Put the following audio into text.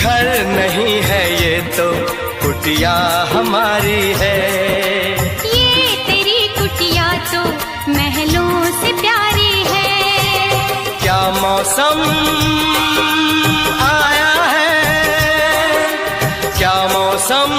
घर नहीं है ये तो कुटिया हमारी है। ये तेरी कुटिया तो महलों से प्यारी है। क्या मौसम आया है, क्या मौसम